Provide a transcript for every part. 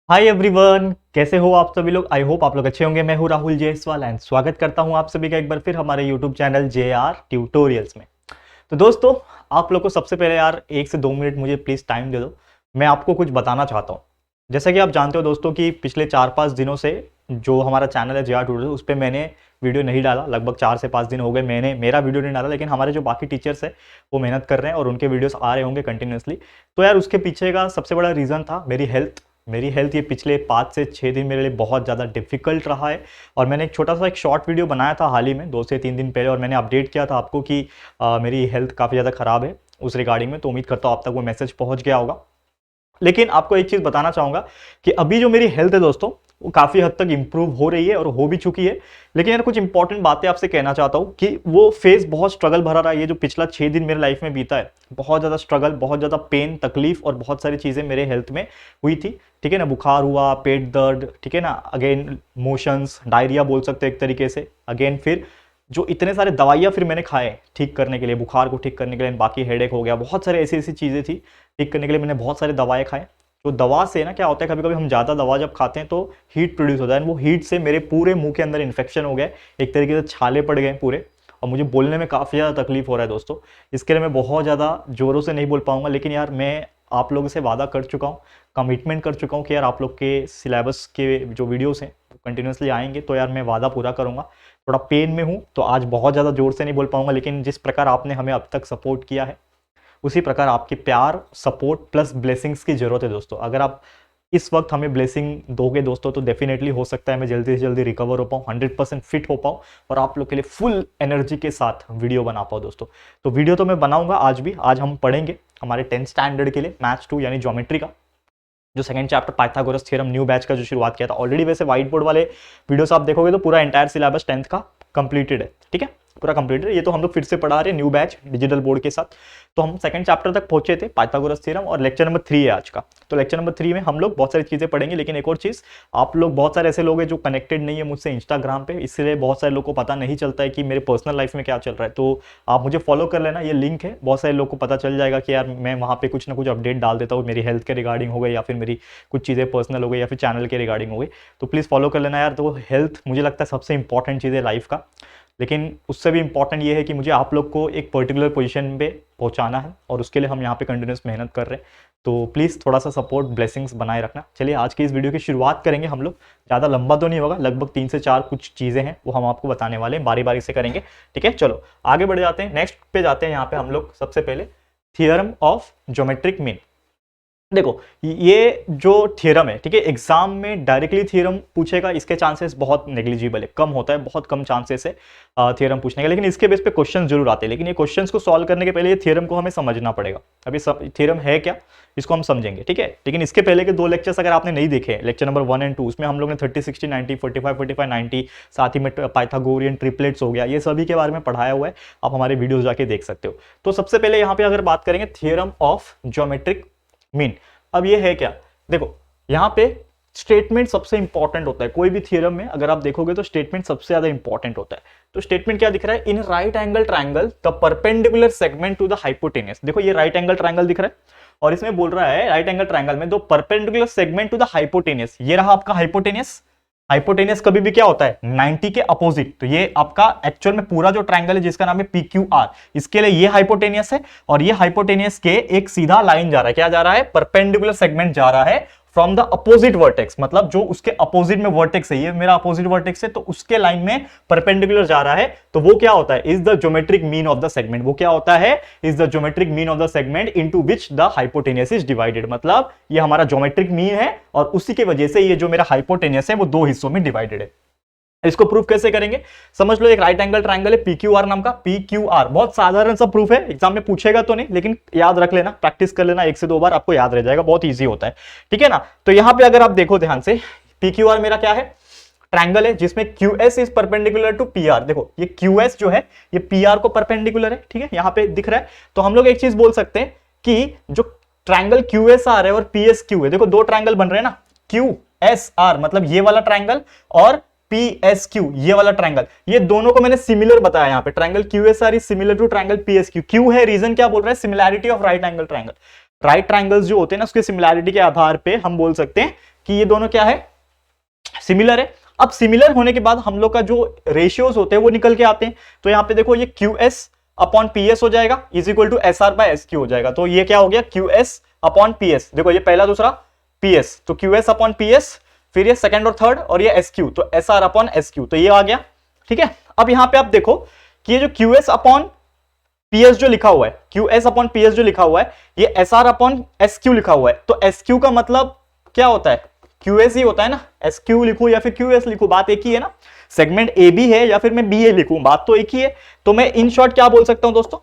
Hi everyone, कैसे हो आप सभी लोग। आई होप आप लोग अच्छे होंगे। मैं हूं राहुल जायसवाल एंड स्वागत करता हूं आप सभी का एक बार फिर हमारे यूट्यूब चैनल JR ट्यूटोरियल्स में। तो दोस्तों, आप लोग को सबसे पहले यार 1 से 2 मिनट मुझे प्लीज़ टाइम दे दो। मैं आपको कुछ बताना चाहता हूँ। जैसा कि आप जानते हो दोस्तों कि पिछले 4-5 दिनों से जो हमारा चैनल है JR ट्यूटोरियल, उस पर मैंने वीडियो नहीं डाला। लगभग 4 से 5 दिन हो गए मैंने मेरा वीडियो नहीं डाला, लेकिन हमारे जो बाकी टीचर्स हैं वो मेहनत कर रहे हैं और उनके वीडियोस आ रहे होंगे कंटिन्यूसली। तो यार उसके पीछे का सबसे बड़ा रीज़न था मेरी हेल्थ। ये पिछले 5 से 6 दिन मेरे लिए बहुत ज़्यादा डिफिकल्ट रहा है। और मैंने एक छोटा सा एक शॉर्ट वीडियो बनाया था हाल ही में 2 से 3 दिन पहले, और मैंने अपडेट किया था आपको कि मेरी हेल्थ काफ़ी ज़्यादा ख़राब है उस रिगार्डिंग में। तो उम्मीद करता हूँ आप तक वो मैसेज पहुँच गया होगा। लेकिन आपको एक चीज़ बताना चाहूँगा कि अभी जो मेरी हेल्थ है दोस्तों, वो काफ़ी हद तक इंप्रूव हो रही है और हो भी चुकी है। लेकिन यार कुछ इंपॉर्टेंट बातें आपसे कहना चाहता हूँ कि वो फेज बहुत स्ट्रगल भरा रहा है। ये जो पिछला 6 दिन मेरे लाइफ में बीता है, बहुत ज़्यादा स्ट्रगल, बहुत ज़्यादा पेन, तकलीफ और बहुत सारी चीज़ें मेरे हेल्थ में हुई थी। ठीक है ना, बुखार हुआ, पेट दर्द, ठीक है ना, अगेन मोशंस, डायरिया बोल सकते हैं एक तरीके से। अगेन फिर जो इतने सारे दवाइयाँ फिर मैंने खाए ठीक करने के लिए, बुखार को ठीक करने के लिए, बाकी हेडेक हो गया, बहुत सारे ऐसी ऐसी चीज़ें थी ठीक करने के लिए मैंने बहुत सारे दवाएं खाए। तो दवा से ना क्या होता है, कभी कभी हम ज़्यादा दवा जब खाते हैं तो हीट प्रोड्यूस होता है। वो हीट से मेरे पूरे मुंह के अंदर इन्फेक्शन हो गया, एक तरीके से छाले पड़ गए पूरे। और मुझे बोलने में काफ़ी ज़्यादा तकलीफ हो रहा है दोस्तों। इसके लिए मैं बहुत ज़्यादा ज़ोरों से नहीं बोल पाऊंगा, लेकिन यार मैं आप लोगों से वादा कर चुका हूँ, कमिटमेंट कर चुका हूँ कि यार आप लोग के सिलेबस के जो वीडियोस हैं कंटिन्यूसली आएंगे। तो यार मैं वादा पूरा करूँगा। थोड़ा पेन में हूँ तो आज बहुत ज़्यादा ज़ोर से नहीं बोल पाऊंगा, लेकिन जिस प्रकार आपने हमें अब तक सपोर्ट किया है, उसी प्रकार आपकी प्यार, सपोर्ट प्लस ब्लेसिंग्स की ज़रूरत है दोस्तों। अगर आप इस वक्त हमें ब्लेसिंग दोगे दोस्तों, तो डेफिनेटली हो सकता है मैं जल्दी से जल्दी रिकवर हो पाऊँ, 100% फिट हो पाऊँ और आप लोग के लिए फुल एनर्जी के साथ वीडियो बना पाऊँ दोस्तों। तो वीडियो तो मैं बनाऊंगा आज भी। आज हम पढ़ेंगे हमारे 10th स्टैंडर्ड के लिए मैथ्स 2 यानी ज्योमेट्री का जो second chapter Pythagoras theorem new batch का जो शुरुआत किया था। ऑलरेडी वैसे व्हाइट बोर्ड वाले वीडियोस आप देखोगे तो पूरा एंटायर सिलेबस 10th का कंप्लीटेड है। ठीक है, पूरा कंप्लीटेड है। ये तो हम लोग फिर से पढ़ा रहे हैं न्यू बैच डिजिटल बोर्ड के साथ। तो हम सेकंड चैप्टर तक पहुंचे थे, पाइथागोरस थ्योरम, और लेक्चर नंबर 3 है आज का। तो लेक्चर नंबर 3 में हम लोग बहुत सारी चीजें पढ़ेंगे। लेकिन एक और चीज, आप लोग बहुत सारे ऐसे लोग हैं जो कनेक्टेड नहीं है मुझसे इंस्टाग्राम पे, इसलिए बहुत सारे लोग को पता नहीं चलता है कि मेरे पर्सनल लाइफ में क्या चल रहा है। तो आप मुझे फॉलो कर लेना, ये लिंक है, बहुत सारे लोग को पता चल जाएगा कि यार मैं वहाँ पे कुछ ना कुछ अपडेट डाल देता हूँ, मेरी हेल्थ के रिगार्डिंग हो गई या फिर मेरी कुछ चीज़ें पर्सनल हो गई या फिर चैनल के रिगार्डिंग हो गई। तो प्लीज़ फॉलो कर लेना यार। तो हेल्थ मुझे लगता है सबसे इंपॉर्टेंट चीज़ है लाइफ का। लेकिन उससे भी इंपॉर्टेंट ये है कि मुझे आप लोग को एक पर्टिकुलर पोजीशन पे पहुंचाना है, और उसके लिए हम यहाँ पे कंटिन्यूस मेहनत कर रहे हैं। तो प्लीज़ थोड़ा सा सपोर्ट, ब्लेसिंग्स बनाए रखना। चलिए आज की इस वीडियो की शुरुआत करेंगे हम लोग। ज़्यादा लंबा तो नहीं होगा, लगभग 3 से 4 कुछ चीज़ें हैं वो हम आपको बताने वाले हैं, बारी बारी से करेंगे। ठीक है, चलो आगे बढ़ जाते हैं, नेक्स्ट पे जाते हैं। यहाँ पे हम लोग सबसे पहले थियरम ऑफ ज्योमेट्रिक मीन। देखो ये जो थ्योरम है, ठीक है, एग्जाम में डायरेक्टली थ्योरम पूछेगा इसके चांसेस बहुत नेग्लिजिबल है, कम होता है, बहुत कम चांसेस है थ्योरम पूछने का। लेकिन इसके बेस पे क्वेश्चन जरूर आते हैं। लेकिन ये क्वेश्चंस को सॉल्व करने के पहले ये थ्योरम को हमें समझना पड़ेगा। अभी सब थ्योरम है क्या इसको हम समझेंगे, ठीक है। लेकिन इसके पहले के 2 लेक्चर्स अगर आपने नहीं देखे, लेक्चर नंबर 1 और 2, उसमें हम लोग ने 30, 60, 90, 45, 45, 90, साथ ही में पाइथागोरियन ट्रिपलेट्स हो गया, ये सभी के बारे में पढ़ाया हुआ है। आप हमारे वीडियोस जाके देख सकते हो। तो सबसे पहले यहाँ पे अगर बात करेंगे थ्योरम ऑफ ज्योमेट्रिक मीन, अब ये है क्या। देखो यहां पे स्टेटमेंट सबसे इंपॉर्टेंट होता है कोई भी थ्योरम में। अगर आप देखोगे तो स्टेटमेंट सबसे ज्यादा इंपॉर्टेंट होता है। तो स्टेटमेंट क्या दिख रहा है, in right angle triangle the perpendicular segment to the hypotenuse. देखो ये राइट एंगल ट्रायंगल दिख रहा है, और इसमें बोल रहा है राइट एंगल ट्रायंगल में दो perpendicular segment to the hypotenuse. ये रहा आपका हाइपोटेनियस। हाइपोटेनियस कभी भी क्या होता है, 90 के अपोजिट। तो ये आपका एक्चुअल में पूरा जो ट्रायंगल है जिसका नाम है PQR, इसके लिए ये हाइपोटेनियस है, और ये हाइपोटेनियस के एक सीधा लाइन जा रहा है, क्या जा रहा है, परपेंडिकुलर सेगमेंट जा रहा है फ्रॉम द अपोजिट वर्टेक्स। मतलब जो उसके अपोजिट में वर्टेक्स है, ये मेरा अपोजिट वर्टेक्स है, तो उसके लाइन में परपेंडिकुलर जा रहा है। तो वो क्या होता है, is the geometric mean of the segment. वो क्या होता है, is the geometric mean of the segment into which the hypotenuse is divided. मतलब ये हमारा ज्योमेट्रिक मीन है, और उसी की वजह से ये जो मेरा हाइपोटेनियस है वो 2 हिस्सों में डिवाइडेड है। इसको प्रूफ कैसे करेंगे, समझ लो। एक राइट एंगल ट्रायंगल है PQR नाम का। PQR बहुत साधारण सा प्रूफ है, एग्जाम में पूछेगा तो नहीं, लेकिन याद रख लेना, प्रैक्टिस कर लेना 1 से 2 बार, आपको याद रह जाएगा, बहुत इजी होता है। ठीक है ना। तो यहां पे अगर आप देखो ध्यान से, PQR मेरा क्या है, ट्रायंगल है जिसमें QS is perpendicular to PR। देखो ये QS जो है ये PR को परपेंडिकुलर है, ठीक है, यहां पे दिख रहा है। तो हम लोग एक चीज बोल सकते हैं कि जो ट्रायंगल QSR है और PSQ है, देखो 2 ट्रायंगल बन रहे हैं ना, QSR मतलब ये वाला ट्रायंगल, और PSQ ये वाला ट्रायंगल, ये दोनों को मैंने सिमिलर बताया यहाँ पे। Triangle QSR is similar to triangle PSQ। क्यों है, रीजन क्या बोल रहा है, similarity of right angle triangle. Right triangles जो होते हैं ना, उसके सिमिलैरिटी के आधार पे हम बोल सकते हैं कि ये दोनों क्या है, सिमिलर है। अब सिमिलर होने के बाद हम लोग का जो रेशियोज होते हैं वो निकल के आते हैं। तो यहाँ पे देखो ये QS अपॉन PS हो जाएगा is equal to SR by SQ हो जाएगा। तो ये क्या हो गया, QS अपॉन PS, देखो ये पहला दूसरा PS, तो QS अपॉन PS, फिर ये सेकंड और थर्ड, और ये SQ, तो SR अपॉन SQ, तो ये आ गया। ठीक है, अब यहाँ पे आप देखो कि ये जो QS अपॉन PS जो लिखा हुआ है, QS अपॉन PS जो लिखा हुआ है, ये SR अपॉन SQ लिखा हुआ है। तो SQ का मतलब क्या होता है, QS ही होता है ना। SQ लिखूं या फिर QS लिखूं, बात एक ही है ना। सेगमेंट AB है या फिर मैं BA लिखूं, बात तो एक ही है। तो मैं इन शॉर्ट क्या बोल सकता हूं दोस्तों,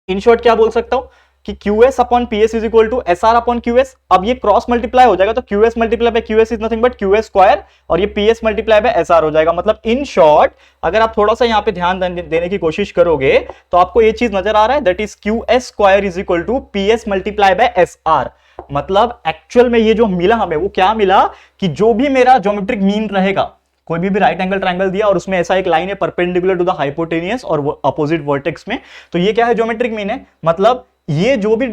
इन शॉर्ट क्या बोल सकता हूं कि QS upon PS is equal to SR upon QS। अब ये क्रॉस मल्टीप्लाई हो जाएगा, तो QS multiply by QS is nothing but QS square, और ये PS मल्टीप्लाई बाय SR हो जाएगा। मतलब इन शॉर्ट अगर आप थोड़ा सा यहाँ पे ध्यान देने की कोशिश करोगे तो आपको ये चीज नजर आ रहा है, that is QS square is equal to PS multiply by SR। मतलब एक्चुअल में ये जो मिला हमें, वो क्या मिला कि जो भी मेरा ज्योमेट्रिक मीन रहेगा, कोई भी राइट एंगल ट्रायंगल दिया और उसमें ऐसा एक लाइन है परपेंडिकुलर टू द हाइपोटेनियस और अपोजिट वर्टेक्स में, तो ये क्या है, ज्योमेट्रिक मीन है। मतलब ये जो भी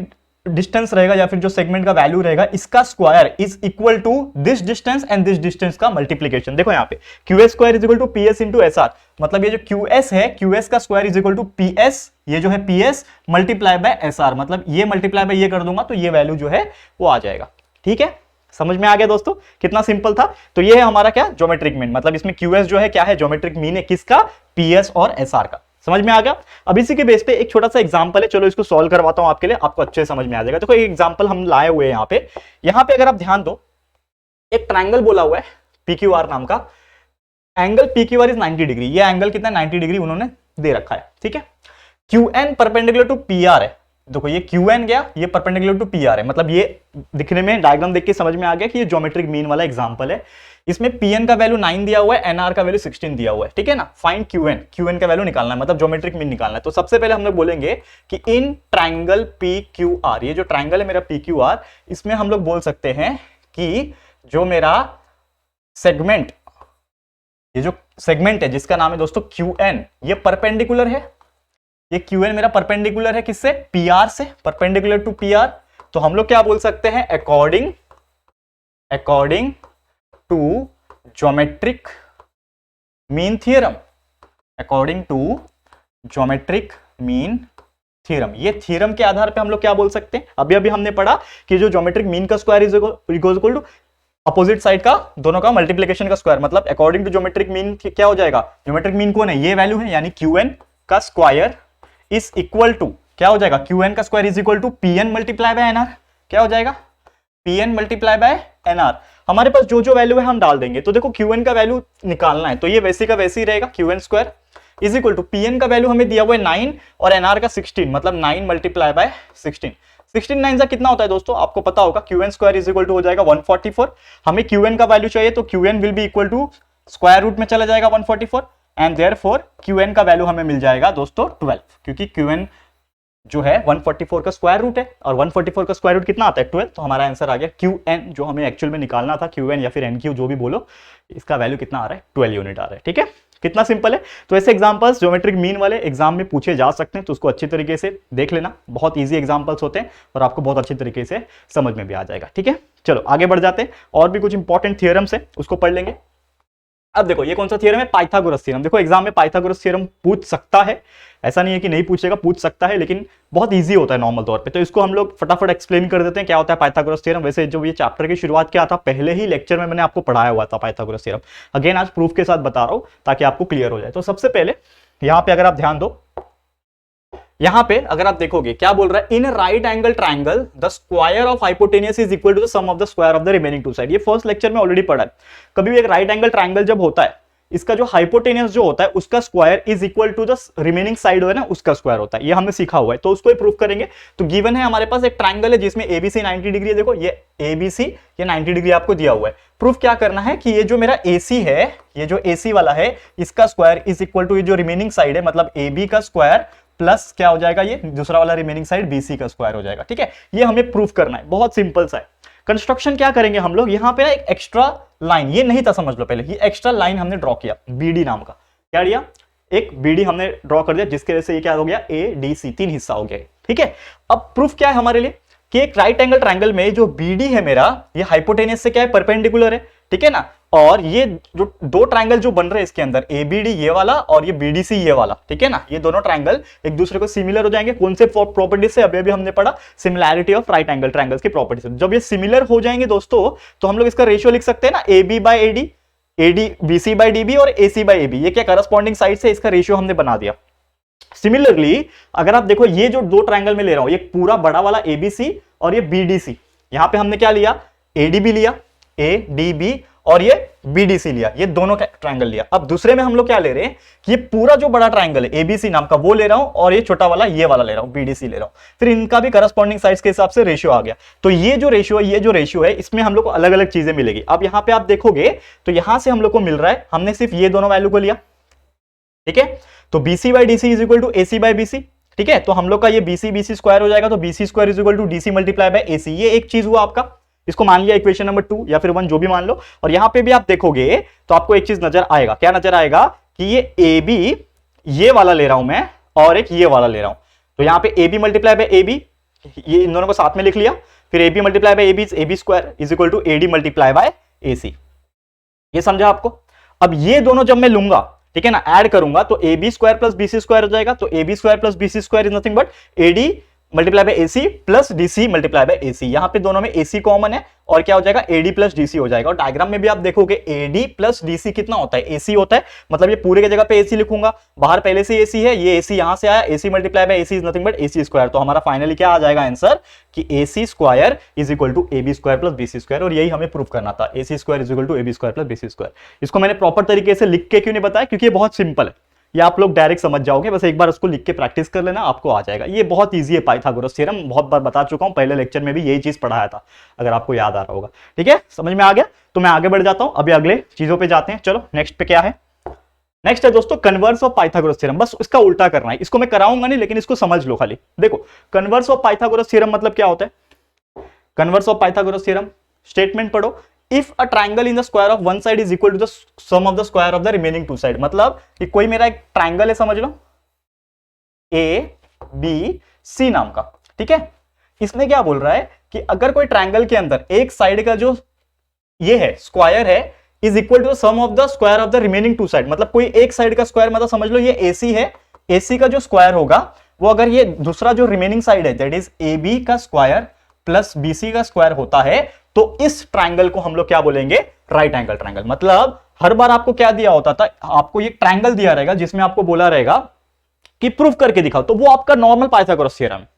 डिस्टेंस रहेगा या फिर जो सेगमेंट का वैल्यू रहेगा, इसका square is equal to this distance and this distance का मल्टीप्लीकेशन। देखो यहाँ पे QS square is equal to PS into SR, मतलब ये जो QS है, QS का square is equal to PS, ये जो है PS मल्टीप्लाई बाय SR, मतलब ये मल्टीप्लाई बाय ये कर दूंगा तो ये वैल्यू जो है वो आ जाएगा। ठीक है, समझ में आ गया दोस्तों, कितना सिंपल था। तो ये है हमारा क्या, ज्योमेट्रिक मीन, मतलब इसमें QS जो है क्या है, ज्योमेट्रिक मीन है किसका, PS और SR का। समझ में आ गया। अब इसी के बेस पे एक छोटा सा एग्जांपल है, चलो इसको सॉल्व करवाता हूं आपके लिए, आपको अच्छे समझ में आ जाएगा। देखो एक एग्जांपल हम लाए हुए हैं यहाँ पे अगर आप ध्यान दो, एक ट्रायंगल बोला हुआ है PQR नाम का, एंगल PQR इज 90 डिग्री, ये एंगल कितना 90 डिग्री उन्होंने दे रखा है। ठीक है, QN परपेंडिकुलर टू PR है, देखो ये QN गया, ये परपेंडिकुलर टू PR है, मतलब ये दिखने में डायग्राम देख के समझ में आ गया कि ये ज्योमेट्रिक मीन वाला एग्जांपल है। इसमें PN का वैल्यू 9 दिया हुआ है, NR का वैल्यू 16 दिया हुआ है। ठीक है ना, फाइंड QN का वैल्यू निकालना है, मतलब ज्योमेट्रिक मीन निकालना है। तो सबसे पहले हम लोग बोलेंगे कि इन ट्राइंगल PQR, ये जो ट्राइंगल है मेरा PQR, इसमें हम लोग बोल सकते हैं कि जो मेरा सेगमेंट, ये जो सेगमेंट है जिसका नाम है दोस्तों QN, ये परपेंडिकुलर है, ये QN मेरा परपेंडिकुलर है किससे, PR से, परपेंडिकुलर टू PR। तो हम लोग क्या बोल सकते हैं, according to geometric mean theorem, according to geometric mean theorem, ये थ्योरम के आधार पे हम लोग क्या बोल सकते हैं, अभी अभी हमने पढ़ा कि जो ज्योमेट्रिक मीन का square is equal to opposite side का दोनों का मल्टीप्लिकेशन का स्क्वायर, मतलब अकॉर्डिंग टू ज्योमेट्रिक मीन क्या हो जाएगा, ज्योमेट्रिक मीन कौन है, ये वैल्यू है, यानी QN का स्क्वायर इज इक्वल टू क्या हो जाएगा, QN का square is equal to PN multiply by NR, क्या हो जाएगा, PN मल्टीप्लाई बाय NR। हमारे पास जो जो वैल्यू है हम डाल देंगे। तो देखो QN का वैल्यू निकालना है, तो ये वैसे का वैसे ही रहेगा, QN square is equal to PN का वैल्यू हमें दिया हुआ है 9 और NR का 16, मतलब 9 मल्टीप्लाई बाय 16। 16 9 का कितना होता है दोस्तों, आपको पता होगा, QN square is equal to हो जाएगा 144। हमें QN का वैल्यू चाहिए, तो QN will be equal to square root में चला जाएगा 144, एंड देयरफॉर QN का वैल्यू हमें मिल जाएगा दोस्तों 12, क्योंकि QN जो है 144 का स्क्वायर रूट है, और 144 का स्क्वायर रूट कितना आता है 12, तो हमारा आंसर आ गया QN, जो हमें एक्चुअल में निकालना था, QN या फिर NQ जो भी बोलो, इसका वैल्यू कितना आ रहा है, 12 यूनिट आ रहा है। ठीक है, कितना सिंपल है। तो ऐसे एग्जांपल्स ज्योमेट्रिक मीन वाले एग्जाम में पूछे जा सकते हैं, तो उसको अच्छी तरीके से देख लेना, बहुत ईजी एग्जांपल्स होते हैं और आपको बहुत अच्छी तरीके से समझ में भी आ जाएगा। ठीक है, चलो आगे बढ़ जाते हैं, और भी कुछ इंपॉर्टेंट थियरम्स है उसको पढ़ लेंगे। अब देखो ये कौन सा थ्योरम है, पाइथागोरस थ्योरम। देखो एग्जाम में पाइथागोरस थ्योरम पूछ सकता है, ऐसा नहीं है कि नहीं पूछेगा, पूछ सकता है, लेकिन बहुत इजी होता है नॉर्मल तौर पे। तो इसको हम लोग फटाफट एक्सप्लेन कर देते हैं क्या होता है पाइथागोरस थ्योरम। वैसे जो ये चैप्टर की शुरुआत किया था, पहले ही लेक्चर में मैंने आपको पढ़ाया हुआ था पाइथागोरस थ्योरम, अगेन आज प्रूफ के साथ बता रहा हूं ताकि आपको क्लियर हो जाए। तो सबसे पहले यहाँ पे अगर आप ध्यान दो, यहां पे अगर आप देखोगे क्या बोल रहा है, in right angle triangle the square of hypotenuse is equal to the sum of the square of the remaining two side. ये फर्स्ट लेक्चर में ऑलरेडी पढ़ा है। कभी भी एक राइट एंगल ट्राइंगल जब होता है, इसका जो हाइपोटेनियस जो होता है उसका square is equal to the remaining side है ना, उसका स्क्वायर होता है, ये हमने सीखा हुआ है। तो उसको ही प्रूफ करेंगे। तो गिवन है हमारे पास एक ट्राइंगल है जिसमें ABC 90 डिग्री है, देखो ये ABC ये 90 डिग्री आपको दिया हुआ है। प्रूफ क्या करना है कि ये जो मेरा AC है, ये जो AC वाला है, इसका स्क्वायर इज इक्वल टू ये जो रिमेनिंग साइड है, मतलब AB का स्क्वायर प्लस क्या हो जाएगा, ये दूसरा वाला रिमेनिंग साइड BC का स्क्वायर हो जाएगा। ठीक है, ये हमें प्रूफ करना है, बहुत सिंपल सा है। कंस्ट्रक्शन क्या करेंगे हम लोग, यहाँ पे ना एक एक्स्ट्रा लाइन, ये नहीं था समझ लो पहले, ये एक्स्ट्रा लाइन हमने ड्रॉ किया, BD नाम का। क्या दिया, एक BD हमने ड्रॉ कर दिया, जिसके वजह से ये क्या हो गया, ADC 3 हिस्सा हो गया। ठीक है, अब प्रूफ क्या है हमारे लिए कि एक राइट एंगल ट्रायंगल में जो BD है मेरा, ये हाइपोटेनस से क्या है, परपेंडिकुलर है, ठीक है ना। और ये जो दो ट्रायंगल जो बन रहे हैं इसके अंदर, ABD ये वाला और ये BDC ये वाला, ठीक है ना, ये दोनों ट्रायंगल एक दूसरे को सिमिलर हो जाएंगे। कौन से प्रॉपर्टी से? अभी अभी हमने पढ़ा similarity of right angle triangles की प्रॉपर्टी से। जब ये सिमिलर हो जाएंगे दोस्तों, तो हम लोग इसका रेशियो लिख सकते हैं ना, AB by AD, AD BC by DB और AC by AB। ये क्या करस्पॉन्डिंग साइड से इसका रेशियो हमने बना दिया। सिमिलरली अगर आप देखो, ये जो दो ट्रायंगल में ले रहा हूं, ये पूरा बड़ा वाला ABC और ये BDC, यहां पे हमने क्या लिया, ADB लिया, ADB और ये BDC लिया, ये दोनों ट्रायंगल लिया। अब दूसरे में हम लोग क्या ले रहे हैं कि ये पूरा जो बड़ा ट्रायंगल है ABC नाम का, वो ले रहा हूं, और ये छोटा वाला ये वाला ले रहा हूं, BDC ले रहा हूं। फिर इनका भी करस्पॉन्डिंग साइड्स के हिसाब से रेशियो आ गया। तो ये जो रेशियो है इसमें हम लोग को अलग अलग चीजें मिलेगी। अब यहां पे आप देखोगे तो यहां से हम लोग को मिल रहा है, हमने सिर्फ ये दोनों वैल्यू को लिया, ठीक है। तो BC by DC is equal to AC by BC, ठीक है। तो हम लोग का ये BC स्क्वायर हो जाएगा, तो BC square is equal to DC multiply by AC। ये एक चीज हुआ आपका, इसको मान लिया इक्वेशन नंबर 2 या फिर 1, जो भी मान लो। और यहां पे भी आप देखोगे तो आपको एक चीज नजर आएगा, क्या नजर आएगा कि ये AB ये वाला ले रहा हूं मैं, और एक ये वाला ले रहा हूं। तो यहां पे AB मल्टीप्लाई बाय AB, ये इन दोनों को साथ में लिख लिया। फिर AB multiply by AB square is equal to AD multiply by AC। ये समझा आपको? अब ये दोनों जब मैं लूंगा, ठीक है ना, ऐड करूंगा, तो AB square plus BC square हो जाएगा। तो AB square plus BC square is nothing but AD multiply by AC plus DC multiply by AC। यहां पे दोनों में AC कॉमन है, और क्या हो जाएगा, AD प्लस DC हो जाएगा। और डायग्राम में भी आप देखोगे AD प्लस DC कितना होता है, AC होता है। मतलब ये पूरे की जगह पे AC लिखूंगा, बाहर पहले से AC है, ये AC यहां से आया, AC multiply by AC is nothing but AC square. तो हमारा फाइनली क्या आ जाएगा आंसर कि AC square is equal to AB square plus BC square. और यही हमें प्रूव करना था, AC square is equal to AB square plus BC square. इसको मैंने प्रॉपर तरीके से लिख के क्यों नहीं बताया, क्योंकि ये बहुत सिंपल है, ये आप लोग डायरेक्ट समझ जाओगे। बस एक बार उसको लिख के प्रैक्टिस कर लेना, आपको आ जाएगा। ये बहुत इजी है, पाइथागोरस थ्योरम बहुत बार बता चुका हूं, पहले लेक्चर में भी यही चीज पढ़ाया था, अगर आपको याद आ रहा होगा। ठीक है, समझ में आ गया? तो मैं आगे बढ़ जाता हूं, अभी अगले चीजों पे जाते हैं। चलो नेक्स्ट पे क्या है? नेक्स्ट है दोस्तों कन्वर्स ऑफ पाइथागोरस थ्योरम। बस इसका उल्टा करना है, इसको मैं कराऊंगा नहीं, लेकिन इसको समझ लो खाली। देखो कन्वर्स ऑफ पाइथागोरस थ्योरम मतलब क्या होता है? Converse of Pythagoras theorem statement पढ़ो, if a triangle in the square of one side is equal to the sum of the square of the remaining two side. मतलब कि कोई मेरा एक ट्राइंगल है, समझ लो ABC नाम का, ठीक है। इसमें क्या बोल रहा है कि अगर कोई ट्राइंगल के अंदर एक साइड का जो ये है स्क्वायर है is equal to the sum of the square of the remaining two side. मतलब कोई एक साइड का स्क्वायर, मतलब समझ लो ये AC है, AC का जो स्क्वायर होगा वो अगर ये दूसरा जो रिमेनिंग साइड है दैट इज AB का स्क्वायर प्लस BC का स्क्वायर होता है, तो इस ट्राइंगल को हम लोग क्या बोलेंगे? Right angle triangle. मतलब हर बार आपको क्या दिया होता था, आपको ये ट्राइंगल दिया रहेगा जिसमें आपको बोला रहेगा कि प्रूफ करके दिखाओ, तो वो आपका नॉर्मल पाइथागोरस थ्योरम है।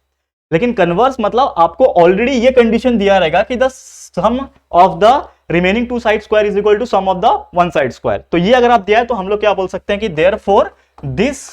लेकिन कन्वर्स मतलब आपको ऑलरेडी ये कंडीशन दिया रहेगा कि the sum of the remaining two side square is equal to sum of the one side square. तो ये अगर आप दिया है तो हम लोग क्या बोल सकते हैं कि therefore this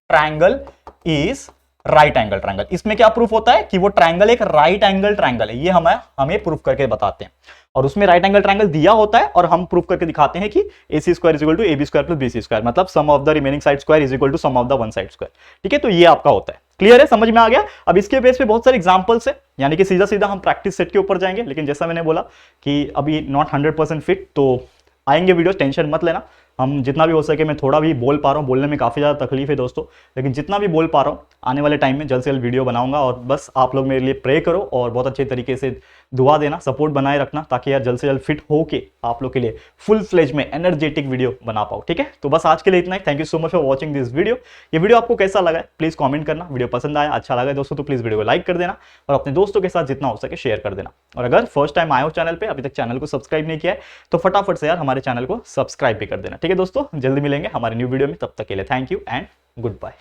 triangle is right angle triangle. इसमें क्या प्रूफ होता है कि वो ट्राइंगल एक राइट एंगल ट्राइंगल है, ये हमें प्रूफ करके बताते हैं। और उसमें राइट एंगल ट्राइंगल दिया होता है और हम प्रूफ करके दिखाते हैं कि AC square is equal to AB square plus BC square, मतलब sum of the remaining side square is equal to sum of the one side square. ठीक है, तो ये आपका होता है। क्लियर है, समझ में आ गया? अब इसके बेस पे बहुत सारे एग्जांपल्स है, यानी कि सीधा सीधा हम प्रैक्टिस सेट के ऊपर जाएंगे। लेकिन जैसा मैंने बोला कि अभी नॉट 100% फिट, तो आएंगे वीडियो, टेंशन मत लेना। हम जितना भी हो सके, मैं थोड़ा भी बोल पा रहा हूँ, बोलने में काफ़ी ज़्यादा तकलीफ है दोस्तों, लेकिन जितना भी बोल पा रहा हूँ आने वाले टाइम में जल्द से जल्द वीडियो बनाऊंगा। और बस आप लोग मेरे लिए प्रे करो और बहुत अच्छे तरीके से दुआ देना, सपोर्ट बनाए रखना, ताकि यार जल्द से जल्द फिट होके आप लोग के लिए फुल फ्लेज में एनर्जेटिक वीडियो बना पाओ। ठीक है, तो बस आज के लिए इतना ही। Thank you so much for watching this video. ये वीडियो आपको कैसा लगा है प्लीज़ कॉमेंट करना। वीडियो पसंद आया, अच्छा लगा दोस्तों, तो प्लीज़ वीडियो को लाइक कर देना और अपने दोस्तों के साथ जितना हो सके शेयर कर देना। और अगर फर्स्ट टाइम आए हो चैनल पर, अभी तक चैनल को सब्सक्राइब नहीं किया है, तो फटाफट से यार हमारे चैनल को सब्सक्राइब भी कर देना। ठीक है दोस्तों, जल्दी मिलेंगे हमारे न्यू वीडियो में, तब तक के लिए thank you and good bye.